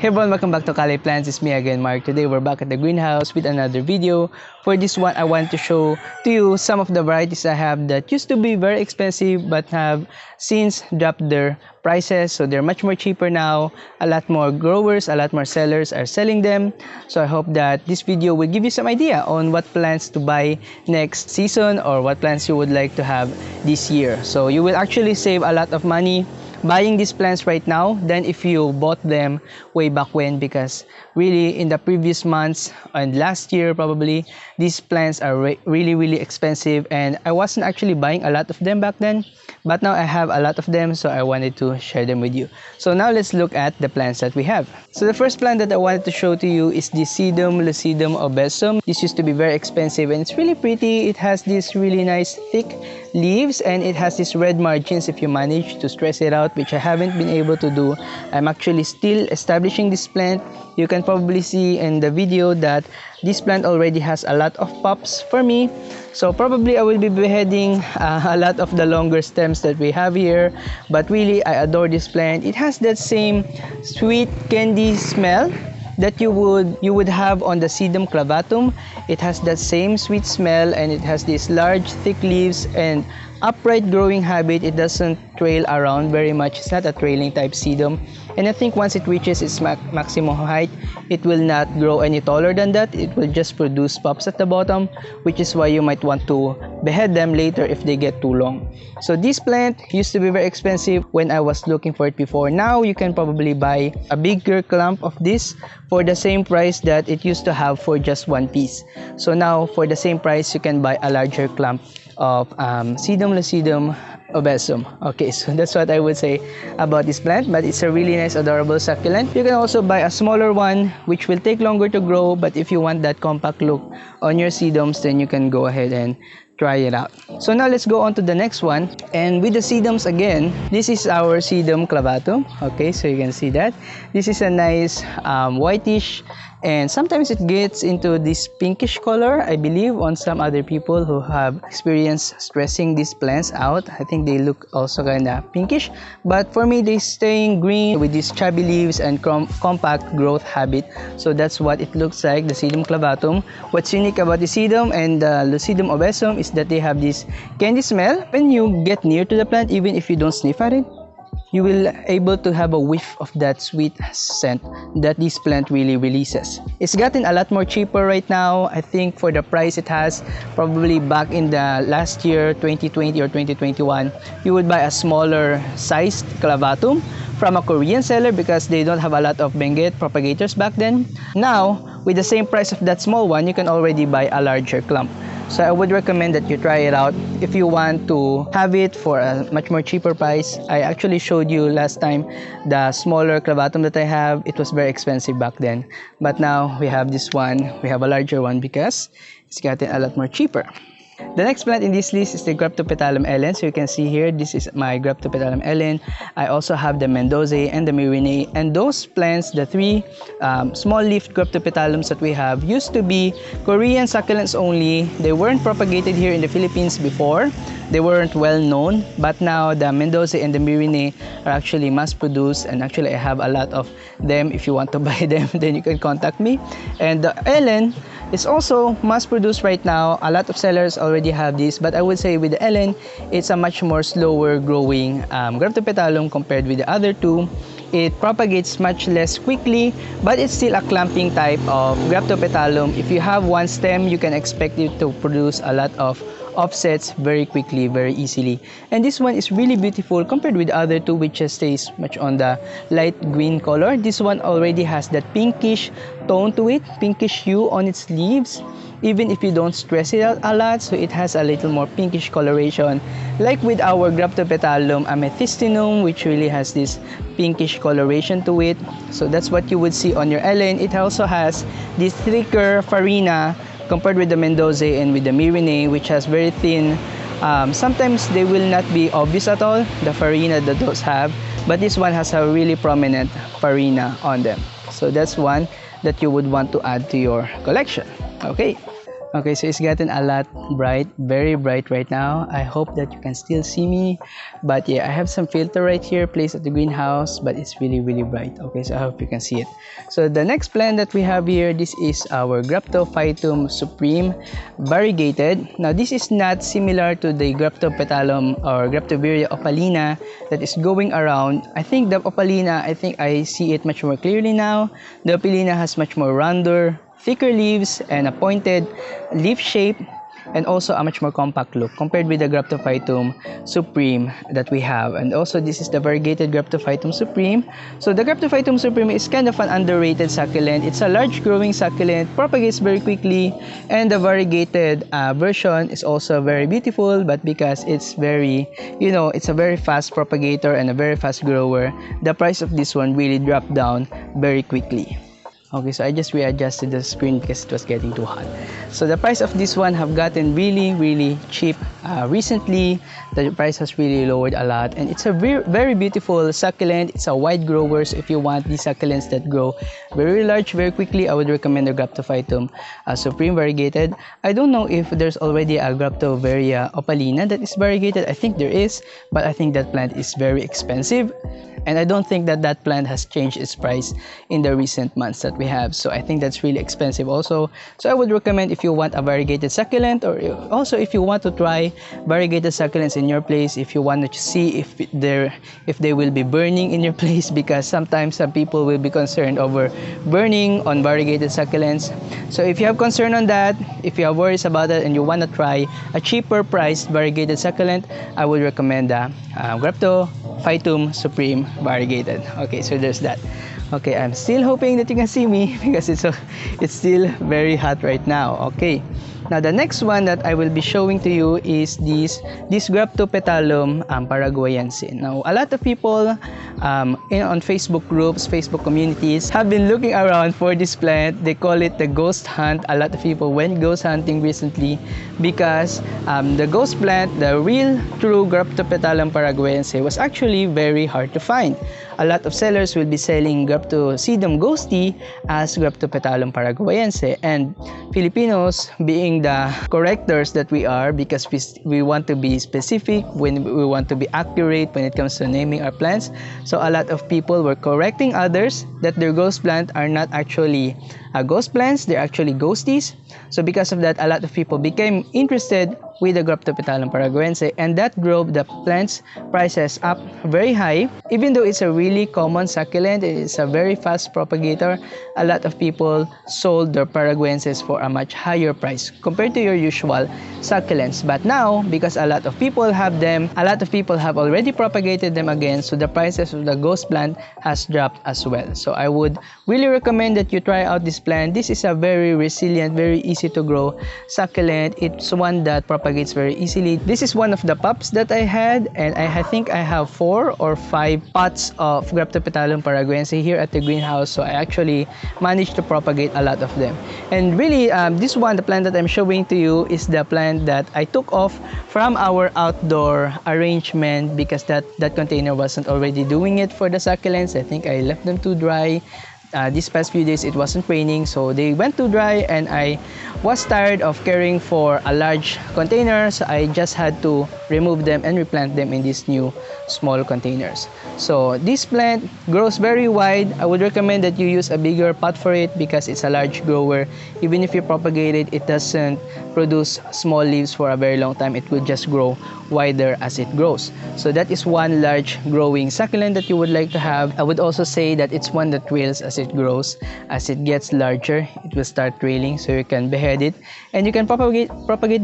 Hey everyone, welcome back to Kali Plants. It's me again, Mark. Today we're back at the greenhouse with another video. For this one, I want to show to you some of the varieties I have that used to be very expensive but have since dropped their prices. So they're much more cheaper now. A lot more growers, a lot more sellers are selling them. So I hope that this video will give you some idea on what plants to buy next season or what plants you would like to have this year. So you will actually save a lot of money buying these plants right now than if you bought them way back when, because really in the previous months and last year probably these plants are really expensive, and I wasn't actually buying a lot of them back then, but now I have a lot of them, so I wanted to share them with you. So now let's look at the plants that we have. So the first plant that I wanted to show to you is the Sedum, lucidum, Obesum. This used to be very expensive and it's really pretty. It has these really nice thick leaves and it has these red margins if you manage to stress it out, which I haven't been able to do. I'm actually still establishing this plant. You can probably see in the video that this plant already has a lot of pops for me. So probably I will be beheading a lot of the longer stems that we have here, but really I adore this plant. It has that same sweet candy smell that you would have on the Sedum clavatum. It has that same sweet smell and it has these large thick leaves and upright growing habit. It doesn't trail around very much. It's not a trailing type sedum, and I think once it reaches its maximum height, it will not grow any taller than that. It will just produce pops at the bottom, which is why you might want to behead them later if they get too long. So this plant used to be very expensive when I was looking for it before. Now you can probably buy a bigger clump of this for the same price that it used to have for just one piece. So now for the same price you can buy a larger clump of Sedum, lucidum, Obesum. Okay, so that's what I would say about this plant, but it's a really nice adorable succulent. You can also buy a smaller one which will take longer to grow, but if you want that compact look on your sedums, then you can go ahead and try it out. So now let's go on to the next one, and with the sedums again, this is our Sedum clavatum. Okay, so you can see that this is a nice whitish, and sometimes it gets into this pinkish color, I believe, on some other people who have experienced stressing these plants out. I think they look also kind of pinkish, but for me they staying green with these chubby leaves and compact growth habit. So that's what it looks like, the Sedum clavatum. What's unique about the Sedum and the lucidum Obesum is that they have this candy smell. When you get near to the plant, even if you don't sniff at it, you will able to have a whiff of that sweet scent that this plant really releases. It's gotten a lot more cheaper right now. I think for the price it has, probably back in the last year, 2020 or 2021, you would buy a smaller sized clavatum from a Korean seller because they don't have a lot of Benguet propagators back then. Now, with the same price of that small one, you can already buy a larger clump. So I would recommend that you try it out if you want to have it for a much more cheaper price. I actually showed you last time the smaller clavatum that I have. It was very expensive back then, but now we have this one. We have a larger one because it's gotten a lot more cheaper. The next plant in this list is the Graptopetalum Ellen. So you can see here, this is my Graptopetalum Ellen. I also have the Mendoza and the Mirine, and those plants, the three small leaf Graptopetalums that we have, used to be Korean succulents only. They weren't propagated here in the Philippines before. They weren't well known, but now the Mendoza and the Mirine are actually mass produced, and actually I have a lot of them. If you want to buy them, then you can contact me. And the Ellen is also mass produced right now. A lot of sellers already have this, but I would say with the Ellen, it's a much more slower growing Graptopetalum compared with the other two. It propagates much less quickly, but it's still a clumping type of Graptopetalum. If you have one stem, you can expect it to produce a lot of offsets very quickly, very easily. And this one is really beautiful compared with the other two, which just stays much on the light green color. This one already has that pinkish tone to it, pinkish hue on its leaves, even if you don't stress it out a lot. So it has a little more pinkish coloration, like with our Graptopetalum amethystinum, which really has this pinkish coloration to it. So that's what you would see on your Ellen. It also has this thicker farina compared with the Mendoza and with the Mirine, which has very thin. Sometimes they will not be obvious at all, the farina that those have, but this one has a really prominent farina on them. So that's one that you would want to add to your collection. Okay. Okay, so it's gotten a lot bright, very bright right now. I hope that you can still see me. But yeah, I have some filter right here placed at the greenhouse, but it's really, really bright. Okay, so I hope you can see it. So the next plant that we have here, this is our Graptophytum Supreme variegated. Now, this is not similar to the Graptopetalum or Graptoveria opalina that is going around. I think the opalina, I think I see it much more clearly now. The opalina has much more rounder, thicker leaves and a pointed leaf shape, and also a much more compact look compared with the Graptophytum Supreme that we have. And also this is the variegated Graptophytum Supreme. So the Graptophytum Supreme is kind of an underrated succulent. It's a large growing succulent, propagates very quickly, and the variegated version is also very beautiful, but because it's very, it's a very fast propagator and a very fast grower, the price of this one really dropped down very quickly. Okay, so I just readjusted the screen because it was getting too hot. So the price of this one have gotten really, really cheap recently. The price has really lowered a lot, and it's a very, very beautiful succulent. It's a wide grower, so if you want these succulents that grow very large very quickly, I would recommend the Graptophytum Supreme variegated. I don't know if there's already a Graptoveria opalina that is variegated. I think there is, but I think that plant is very expensive. And I don't think that that plant has changed its price in the recent months that we have. So I think that's really expensive also. So I would recommend if you want a variegated succulent, or also if you want to try variegated succulents in your place, if you want to see if they will be burning in your place, because sometimes some people will be concerned over burning on variegated succulents. So if you have concern on that, if you have worries about that and you want to try a cheaper priced variegated succulent, I would recommend the Graptophytum Supreme variegated. Okay, so there's that. Okay, I'm still hoping that you can see me because it's still very hot right now. Okay, now the next one that I will be showing to you is this Graptopetalum paraguayense. Now, a lot of people on Facebook groups, Facebook communities have been looking around for this plant. They call it the ghost hunt. A lot of people went ghost hunting recently because the ghost plant, the real true Graptopetalum paraguayense, was actually very hard to find. A lot of sellers will be selling Sedum ghosty as Graptopetalum paraguayense, and Filipinos, being the correctors that we are, because we want to be specific, when we want to be accurate when it comes to naming our plants, so a lot of people were correcting others that their ghost plant are not actually ghost plants, they're actually ghosties. So because of that, a lot of people became interested with the Graptopetalum paraguayense, and that drove the plant's prices up very high. Even though it's a really common succulent, it's a very fast propagator, a lot of people sold their paraguayenses for a much higher price compared to your usual succulents. But now, because a lot of people have them, a lot of people have already propagated them again, so the prices of the ghost plant has dropped as well. So I would really recommend that you try out this plant. This is a very resilient, very easy to grow succulent. It's one that propagates very easily. This is one of the pups that I had, and I think I have 4 or 5 pots of Graptopetalum paraguayense here at the greenhouse, so I actually managed to propagate a lot of them. And really, this one, the plant that I'm showing to you, is the plant that I took off from our outdoor arrangement because that container wasn't already doing it for the succulents. I think I left them too dry. These past few days it wasn't raining, so they went too dry, and I was tired of caring for a large container, so I just had to remove them and replant them in these new small containers. So this plant grows very wide. I would recommend that you use a bigger pot for it because it's a large grower. Even if you propagate it, it doesn't produce small leaves for a very long time. It will just grow wider as it grows. So that is one large growing succulent that you would like to have. I would also say that it's one that trails as it grows. As it gets larger, it will start trailing, so you can behead it, and you can propagate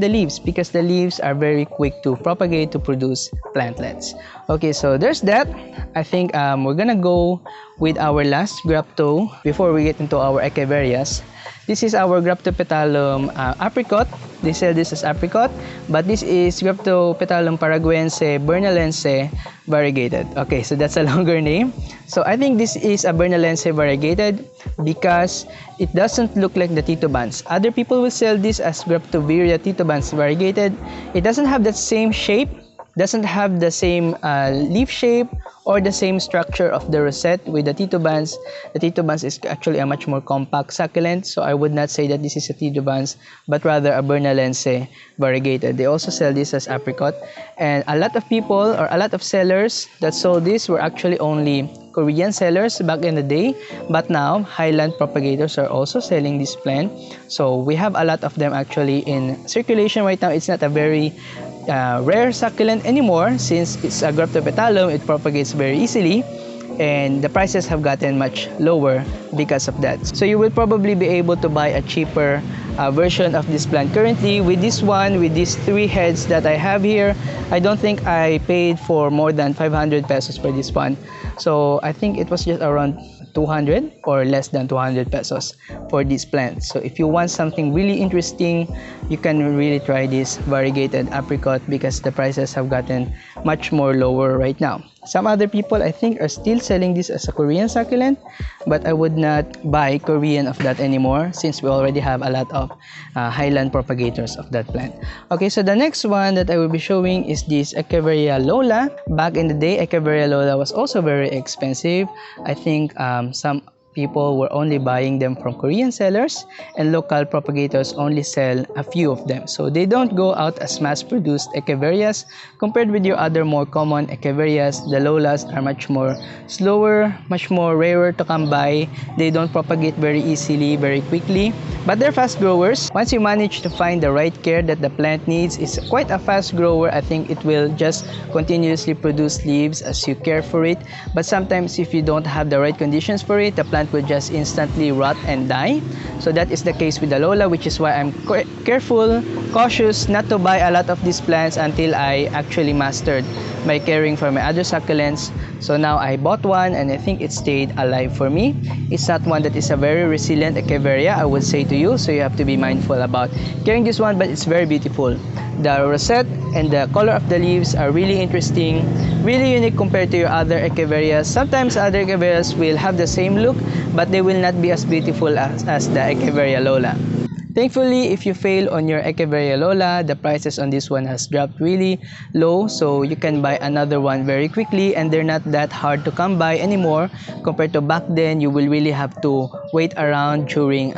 the leaves because the leaves are very quick to propagate to produce plantlets. Okay, so there's that. I think we're gonna go with our last grapto before we get into our Echeverias. This is our Graptopetalum Apricot. They sell this as Apricot, but this is Graptopetalum paraguayense bernalense variegated. Okay, so that's a longer name. So I think this is a bernalense variegated because it doesn't look like the Titubans. Other people will sell this as Graptoveria Titubans variegated. It doesn't have that same shape doesn't have the same leaf shape or the same structure of the rosette with the Titubans. The Titubans is actually a much more compact succulent, so I would not say that this is a Titubans, but rather a bernalense variegated. They also sell this as apricot, and a lot of people or a lot of sellers that sold this were actually only Korean sellers back in the day, but now highland propagators are also selling this plant. So we have a lot of them actually in circulation right now. It's not a very rare succulent anymore since it's a Graptopetalum. It propagates very easily, and the prices have gotten much lower because of that. So you will probably be able to buy a cheaper version of this plant. Currently with this one, with these 3 heads that I have here, I don't think I paid for more than 500 pesos for this one. So I think it was just around 200 or less than 200 pesos for this plant. So if you want something really interesting, you can really try this variegated apricot because the prices have gotten much more lower right now. Some other people I think are still selling this as a Korean succulent, but I would not buy Korean of that anymore since we already have a lot of highland propagators of that plant. Okay, so the next one that I will be showing is this Echeveria Lola. Back in the day, Echeveria Lola was also very expensive. I think some people were only buying them from Korean sellers, and local propagators only sell a few of them. So they don't go out as mass-produced Echeverias. Compared with your other more common Echeverias, the Lolas are much more slower, much more rarer to come by. They don't propagate very easily, very quickly, but they're fast growers. Once you manage to find the right care that the plant needs, it's quite a fast grower. I think it will just continuously produce leaves as you care for it. But sometimes if you don't have the right conditions for it, the plant will just instantly rot and die. So that is the case with the Lola, which is why I'm careful, cautious not to buy a lot of these plants until I actually mastered my caring for my other succulents. So now I bought one and I think it stayed alive for me. It's not one that is a very resilient Echeveria, I would say to you, so you have to be mindful about caring this one, but it's very beautiful. The rosette and the color of the leaves are really interesting, really unique compared to your other Echeverias. Sometimes other Echeverias will have the same look, but they will not be as beautiful as the Echeveria Lola. Thankfully, if you fail on your Echeveria Lola, the prices on this one has dropped really low, so you can buy another one very quickly, and they're not that hard to come by anymore compared to back then. You will really have to wait around during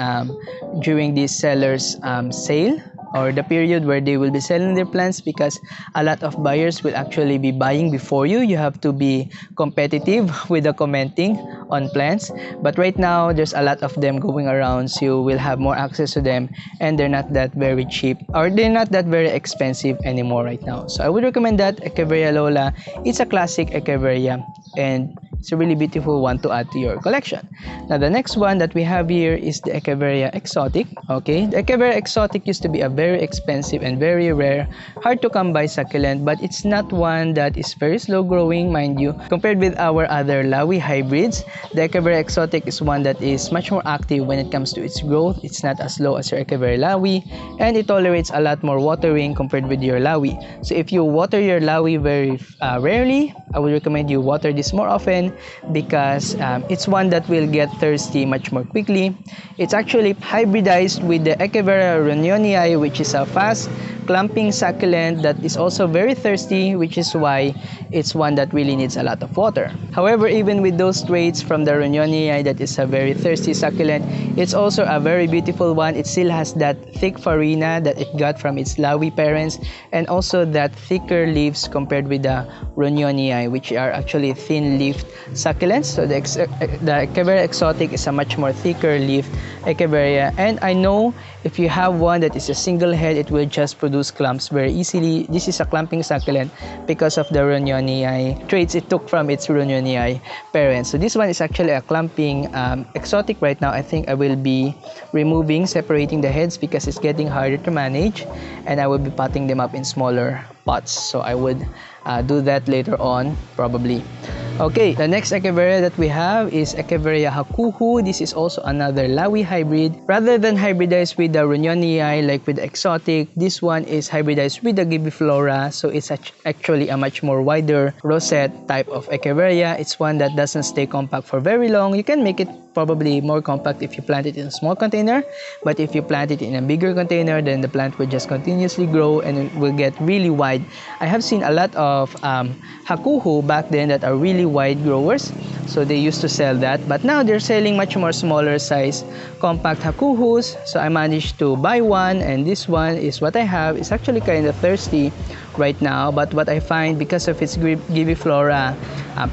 this seller's sale, or the period where they will be selling their plants, because a lot of buyers will actually be buying before you. You have to be competitive with the commenting on plants, but right now there's a lot of them going around, so you will have more access to them, and they're not that very cheap, or they're not that very expensive anymore right now. So I would recommend that Echeveria Lola. It's a classic Echeveria, and it's a really beautiful one to add to your collection. Now the next one that we have here is the Echeveria Exotic. Okay, the Echeveria Exotic used to be a very expensive and very rare, hard to come by succulent, but it's not one that is very slow growing, mind you. Compared with our other Lawi hybrids, the Echeveria Exotic is one that is much more active when it comes to its growth. It's not as slow as your Echeveria Lawi, and it tolerates a lot more watering compared with your Lawi. So if you water your Lawi very rarely, I would recommend you water this more often, because it's one that will get thirsty much more quickly. It's actually hybridized with the Echeveria Reunionii, which is a fast clumping succulent that is also very thirsty, which is why it's one that really needs a lot of water. However, even with those traits from the Reunionii, that is a very thirsty succulent, it's also a very beautiful one. It still has that thick farina that it got from its Lawi parents, and also that thicker leaves compared with the Reunionii, which are actually thin-leafed succulents. So the Echeveria Exotic is a much more thicker leaf Echeveria, and I know if you have one that is a single head, it will just produce clumps very easily. This is a clumping succulent because of the Reunionii traits it took from its Reunionii parents. So this one is actually a clumping exotic right now. I think I will be separating the heads because it's getting harder to manage, and I will be potting them up in smaller pots. So I would do that later on probably. Okay, the next Echeveria that we have is Echeveria Hakuhou. This is also another Lawi hybrid. Rather than hybridized with the Ronyonii like with the Exotic, this one is hybridized with the Gibiflora. So it's actually a much more wider rosette type of Echeveria. It's one that doesn't stay compact for very long. You can make it probably more compact if you plant it in a small container, but if you plant it in a bigger container, then the plant will just continuously grow and it will get really wide. I have seen a lot of Hakuhou back then that are really wide growers, so they used to sell that, but now they're selling much more smaller size compact Hakuhous. So I managed to buy one, and this one is what I have. It's actually kind of thirsty right now, but what I find, because of its Gibiflora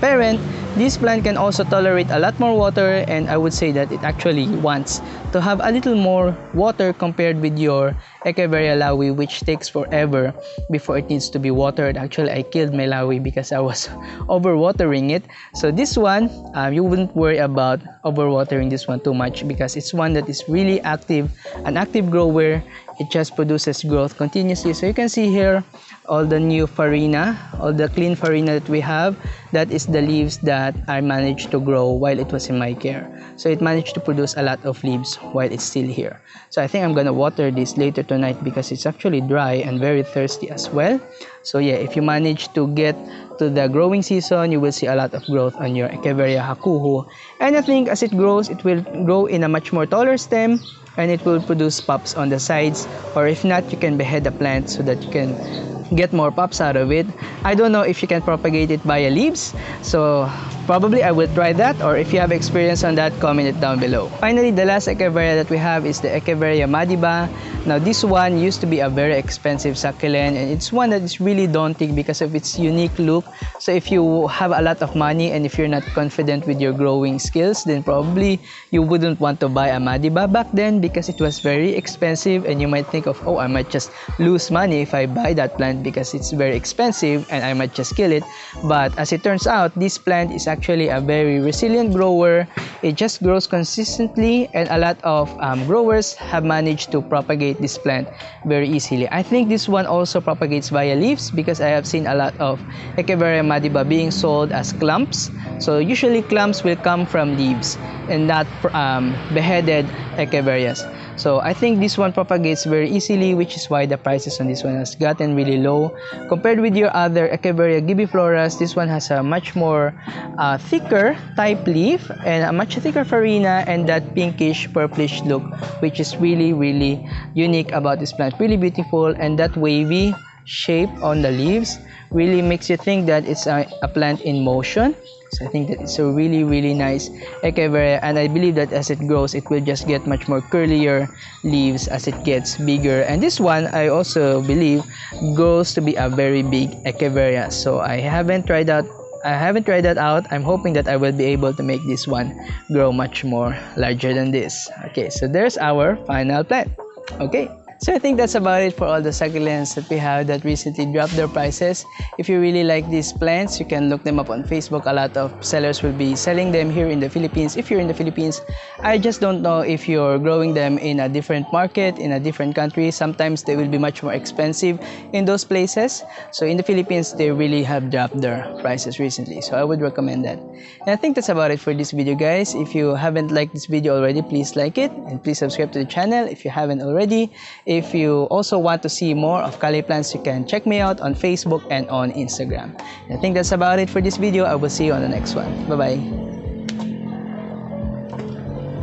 parent, this plant can also tolerate a lot more water, and I would say that it actually wants to have a little more water compared with your Echeveria Lawi, which takes forever before it needs to be watered. Actually, I killed my Lawi because I was overwatering it. So this one, you wouldn't worry about overwatering this one too much, because it's one that is really active, an active grower. It just produces growth continuously. So you can see here all the new farina, all the clean farina that we have. That is the leaves that I managed to grow while it was in my care. So it managed to produce a lot of leaves while it's still here. So I think I'm gonna water this later tonight because it's actually dry and very thirsty as well. So yeah, if you manage to get to the growing season, you will see a lot of growth on your Echeveria Hakuhou. And I think as it grows, it will grow in a much more taller stem, and it will produce pups on the sides, or if not, you can behead the plant so that you can get more pups out of it. I don't know if you can propagate it via leaves, so probably I will try that, or if you have experience on that, comment it down below. Finally, the last Echeveria that we have is the Echeveria Madiba. Now this one used to be a very expensive succulent, and it's one that is really daunting because of its unique look. So if you have a lot of money and if you're not confident with your growing skills, then probably you wouldn't want to buy a Madiba back then, because it was very expensive, and you might think of, oh, I might just lose money if I buy that plant because it's very expensive and I might just kill it. But as it turns out, this plant is actually a very resilient grower. It just grows consistently, and a lot of growers have managed to propagate this plant very easily. I think this one also propagates via leaves, because I have seen a lot of Echeveria Madiba being sold as clumps. So usually clumps will come from leaves and not beheaded Echeverias. So I think this one propagates very easily, which is why the prices on this one has gotten really low. Compared with your other Echeveria gibifloras, this one has a much more thicker type leaf and a much thicker farina and that pinkish purplish look, which is really unique about this plant. Really beautiful, and that wavy shape on the leaves really makes you think that it's a plant in motion. So I think that it's a really nice Echeveria, and I believe that as it grows, it will just get much more curlier leaves as it gets bigger. And this one, I also believe, grows to be a very big Echeveria. So I haven't tried that out. I'm hoping that I will be able to make this one grow much more larger than this. Okay, so there's our final plant. Okay. So I think that's about it for all the succulents that we have that recently dropped their prices. If you really like these plants, you can look them up on Facebook. A lot of sellers will be selling them here in the Philippines. If you're in the Philippines, I just don't know if you're growing them in a different market, in a different country. Sometimes they will be much more expensive in those places. So in the Philippines, they really have dropped their prices recently. So I would recommend that. And I think that's about it for this video, guys. If you haven't liked this video already, please like it and please subscribe to the channel if you haven't already. If you also want to see more of Cali plants, you can check me out on Facebook and on Instagram. And I think that's about it for this video. I will see you on the next one. Bye-bye.